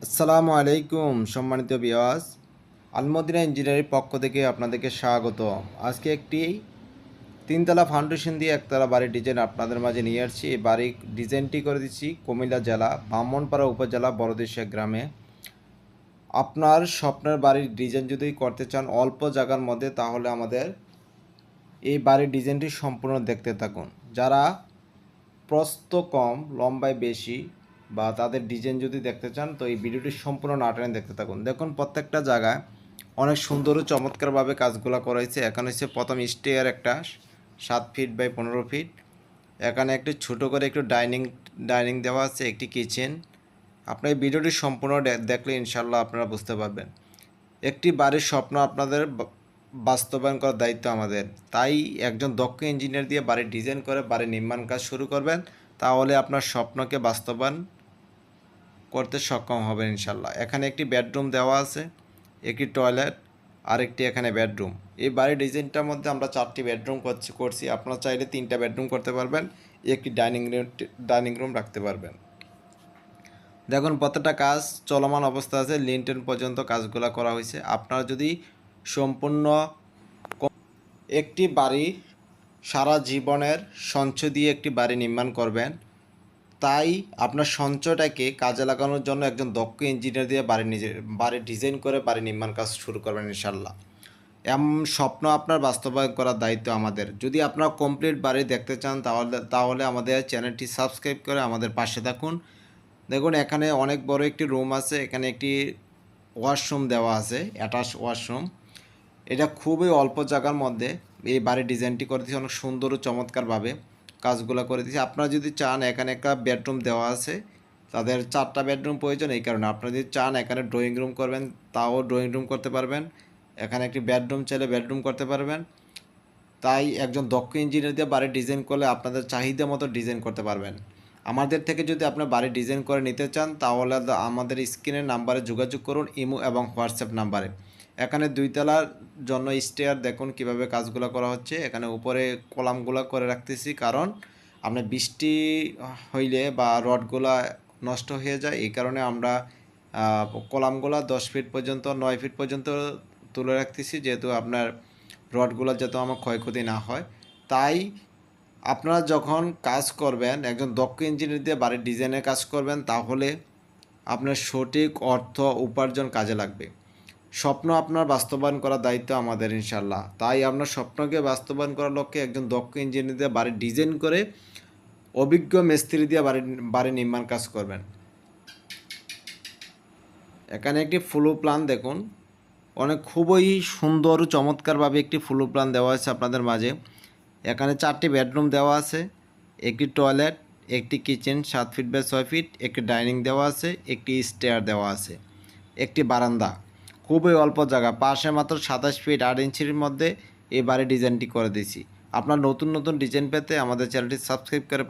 আসসালামু আলাইকুম সম্মানিত ভিউয়ার্স, আলমদিনা ইঞ্জিনিয়ারিং পক্ষ থেকে আপনাদেরকে স্বাগত। আজকে একটি তিনতলা ফাউন্ডেশন দিয়ে একতলা বাড়ির ডিজাইন আপনাদের মাঝে নিয়ে আসছি। এই বাড়ির ডিজাইনটি করে দিচ্ছি কুমিল্লা জেলা ব্রাহ্মণপাড়া উপজেলা বড়দিশা গ্রামে। আপনার স্বপ্নের বাড়ির ডিজাইন যদি করতে চান অল্প জায়গার মধ্যে, তাহলে আমাদের এই বাড়ির ডিজাইনটি সম্পূর্ণ দেখতে থাকুন। যারা প্রস্থ কম লম্বায় বেশি বা তাদের ডিজাইন যদি দেখতে চান, তো এই ভিডিওটি সম্পূর্ণ না টেনে দেখতে থাকুন। দেখুন প্রত্যেকটা জায়গায় অনেক সুন্দর ও চমৎকারভাবে কাজগুলো করা হয়েছে। এখানে হচ্ছে প্রথম স্টেয়ার একটা 7 ফিট বাই 15 ফিট। এখানে একটু ছোট করে একটু ডাইনিং দেওয়া আছে, একটি কিচেন। আপনার এই ভিডিওটি সম্পূর্ণ দেখলে ইনশাল্লাহ আপনারা বুঝতে পারবেন। একটি বাড়ির স্বপ্ন আপনাদের বাস্তবায়ন করার দায়িত্ব আমাদের। তাই একজন দক্ষ ইঞ্জিনিয়ার দিয়ে বাড়ির ডিজাইন করে বাড়ির নির্মাণ কাজ শুরু করবেন, তাহলে আপনার স্বপ্নকে বাস্তবায়ন করতে সক্ষম হবেন ইনশাল্লাহ। এখানে একটি বেডরুম দেওয়া আছে, একটি টয়লেট আর একটি এখানে বেডরুম। এই বাড়ির ডিজাইনটার মধ্যে আমরা 4টি বেডরুম করছি। আপনারা চাইলে 3টা বেডরুম করতে পারবেন, একটি ডাইনিং রুম রাখতে পারবেন। দেখুন প্রত্যেকটা কাজ চলমান অবস্থা আছে, লিন্টেল পর্যন্ত কাজগুলো করা হয়েছে। আপনারা যদি সম্পূর্ণ একটি বাড়ি সারা জীবনের সঞ্চয় দিয়ে একটি বাড়ি নির্মাণ করবেন, তাই আপনার সঞ্চয়টাকে কাজে লাগানোর জন্য একজন দক্ষ ইঞ্জিনিয়ার দিয়ে বাড়ি ডিজাইন করে বাড়ি নির্মাণ কাজ শুরু করবেন ইনশাল্লাহ। স্বপ্ন আপনার বাস্তবায়ন করার দায়িত্ব আমাদের। যদি আপনারা কমপ্লিট বাড়ি দেখতে চান, তাহলে আমাদের চ্যানেলটি সাবস্ক্রাইব করে আমাদের পাশে থাকুন। দেখুন এখানে অনেক বড় একটি রুম আছে, এখানে একটি ওয়াশরুম দেওয়া আছে, অ্যাটাচ ওয়াশরুম। এটা খুবই অল্প জায়গার মধ্যে এই বাড়ির ডিজাইনটি করে দিয়েছে, অনেক সুন্দর ও চমৎকারভাবে কাজগুলো করে দিয়েছে। আপনারা যদি চান, এখানে একটা বেডরুম দেওয়া আছে, তাদের 4টা বেডরুম প্রয়োজন। এই কারণে আপনারা যদি চান এখানে ড্রয়িং রুম করবেন, তাও ড্রয়িং রুম করতে পারবেন। এখানে একটি বেডরুম চাইলে বেডরুম করতে পারবেন। তাই একজন দক্ষ ইঞ্জিনিয়ার দিয়ে বাড়ির ডিজাইন করলে আপনাদের চাহিদা মতো ডিজাইন করতে পারবেন। আমাদের থেকে যদি আপনার বাড়ি ডিজাইন করে নিতে চান, তাহলে আমাদের স্ক্রিনের নাম্বারে যোগাযোগ করুন, ইমো এবং হোয়াটসঅ্যাপ নাম্বারে। এখানে 2 তলার জন্য স্টেয়ার দেখুন কিভাবে কাজগুলো করা হচ্ছে। এখানে উপরে কলামগুলো করে রাখতেছি, কারণ আপনার বৃষ্টি হইলে বা রডগুলা নষ্ট হয়ে যায়। এই কারণে আমরা কলামগুলা 10 ফিট পর্যন্ত 9 ফিট পর্যন্ত তুলে রাখতেছি, যেহেতু আপনার রডগুলো যাতে আমার ক্ষয়ক্ষতি না হয়। তাই আপনারা যখন কাজ করবেন, একজন দক্ষ ইঞ্জিনিয়ার দিয়ে বাড়ির ডিজাইনের কাজ করবেন, তাহলে আপনার সঠিক অর্থ উপার্জন কাজে লাগবে। স্বপ্ন আপনার বাস্তবায়ন করার দায়িত্ব আমাদের ইনশাল্লাহ। তাই আপনার স্বপ্নকে বাস্তবায়ন করার লক্ষ্যে একজন দক্ষ ইঞ্জিনিয়ার দিয়ে বাড়ির ডিজাইন করে অভিজ্ঞ মিস্ত্রি দিয়ে বাড়ি নির্মাণ কাজ করবেন। এখানে একটি ফ্লোর প্ল্যান দেখুন, খুবই সুন্দর চমৎকারভাবে একটি ফ্লোর প্ল্যান দেওয়া আছে আপনাদের মাঝে। এখানে 4টি বেডরুম দেওয়া আছে, একটি টয়লেট, একটি কিচেন 7 ফিট বাই 6 ফিট, একটি ডাইনিং দেওয়া আছে, একটি স্টেয়ার দেওয়া আছে, একটি বারান্দা। খুবই অল্প জায়গা, পাশে মাত্র 27 ফিট 8 ইঞ্চির মধ্যে এই বাড়ির ডিজাইনটি করে দিয়েছি। আপনার নতুন নতুন ডিজাইন পেতে আমাদের চ্যানেলটি সাবস্ক্রাইব করে